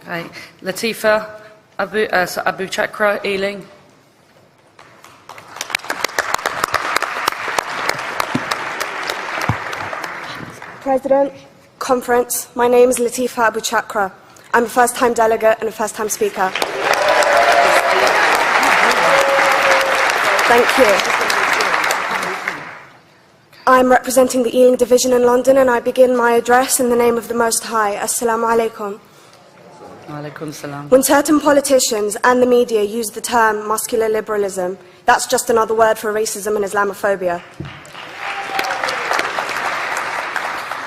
Okay. Latifa Abu Chakra, Ealing. President, Conference, my name is Latifa Abu Chakra. I'm a first-time delegate and a first-time speaker. Thank you. I'm representing the Ealing Division in London, and I begin my address in the name of the Most High. Assalamu alaikum. Alaikum salam. When certain politicians and the media use the term muscular liberalism, that's just another word for racism and Islamophobia.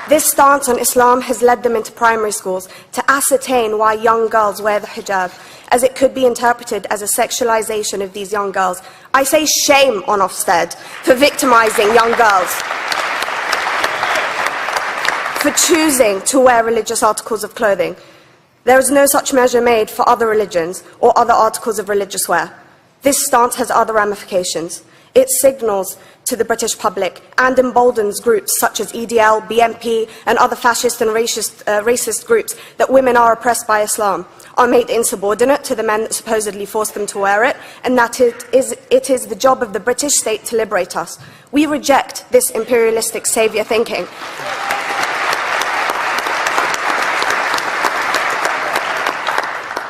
This stance on Islam has led them into primary schools to ascertain why young girls wear the hijab, as it could be interpreted as a sexualization of these young girls. I say shame on Ofsted for victimizing young girls, for choosing to wear religious articles of clothing. There is no such measure made for other religions or other articles of religious wear. This stance has other ramifications. It signals to the British public and emboldens groups such as EDL, BNP and other fascist and racist groups that women are oppressed by Islam, are made insubordinate to the men that supposedly force them to wear it, and that it is the job of the British state to liberate us. We reject this imperialistic saviour thinking.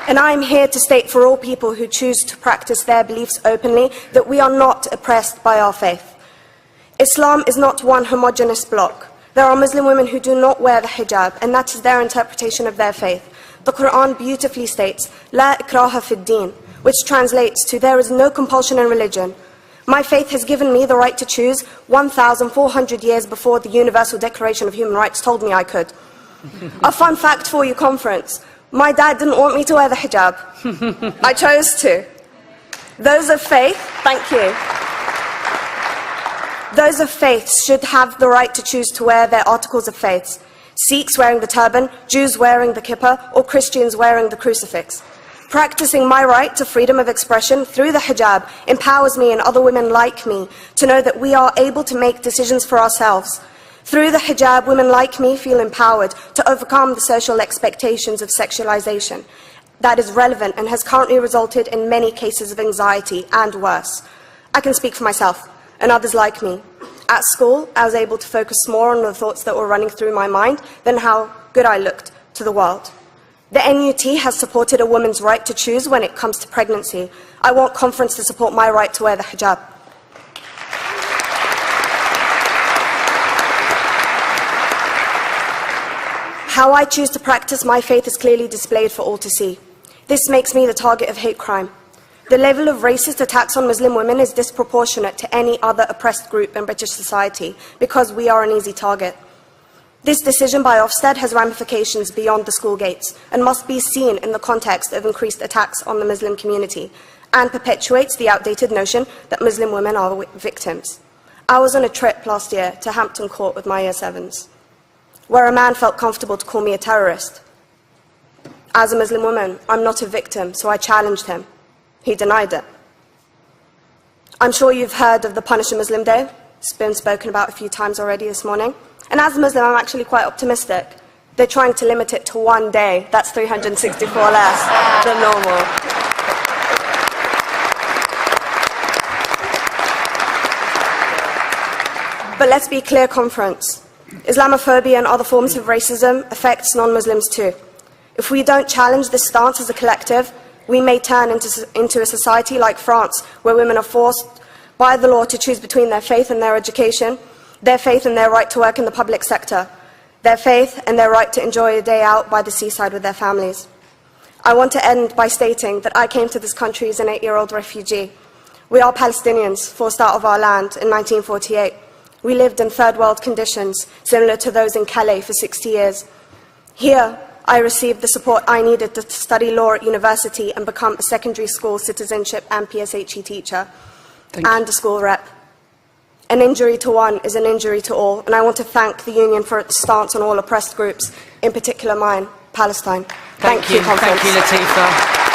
And I am here to state for all people who choose to practice their beliefs openly that we are not oppressed by our faith. Islam is not one homogeneous block. There are Muslim women who do not wear the hijab, and that is their interpretation of their faith. The Quran beautifully states, La ikraha fid din, which translates to, there is no compulsion in religion. My faith has given me the right to choose 1,400 years before the Universal Declaration of Human Rights told me I could. A fun fact for you, conference. My dad didn't want me to wear the hijab. I chose to. Those of faith, thank you. Those of faith should have the right to choose to wear their articles of faith. Sikhs wearing the turban, Jews wearing the kippah, or Christians wearing the crucifix. Practicing my right to freedom of expression through the hijab empowers me and other women like me to know that we are able to make decisions for ourselves. Through the hijab, women like me feel empowered to overcome the social expectations of sexualization that is relevant and has currently resulted in many cases of anxiety and worse. I can speak for myself and others like me. At school, I was able to focus more on the thoughts that were running through my mind than how good I looked to the world. The NUT has supported a woman's right to choose when it comes to pregnancy. I want conference to support my right to wear the hijab. How I choose to practice my faith is clearly displayed for all to see. This makes me the target of hate crime. The level of racist attacks on Muslim women is disproportionate to any other oppressed group in British society because we are an easy target. This decision by Ofsted has ramifications beyond the school gates and must be seen in the context of increased attacks on the Muslim community and perpetuates the outdated notion that Muslim women are the victims. I was on a trip last year to Hampton Court with my Year 7s, where a man felt comfortable to call me a terrorist. As a Muslim woman, I'm not a victim, so I challenged him. He denied it. I'm sure you've heard of the Punish a Muslim Day. It's been spoken about a few times already this morning. And as a Muslim, I'm actually quite optimistic. They're trying to limit it to one day. That's 364 less than normal. But let's be clear, conference. Islamophobia and other forms of racism affects non-Muslims too. If we don't challenge this stance as a collective, we may turn into a society like France, where women are forced by the law to choose between their faith and their education, their faith and their right to work in the public sector, their faith and their right to enjoy a day out by the seaside with their families. I want to end by stating that I came to this country as an 8-year-old refugee. We are Palestinians, forced out of our land in 1948. We lived in third world conditions, similar to those in Calais for 60 years. Here, I received the support I needed to study law at university and become a secondary school citizenship and PSHE teacher, and a school rep. An injury to one is an injury to all, and I want to thank the Union for its stance on all oppressed groups, in particular mine, Palestine. Thank you, conference. Thank you, Latifa.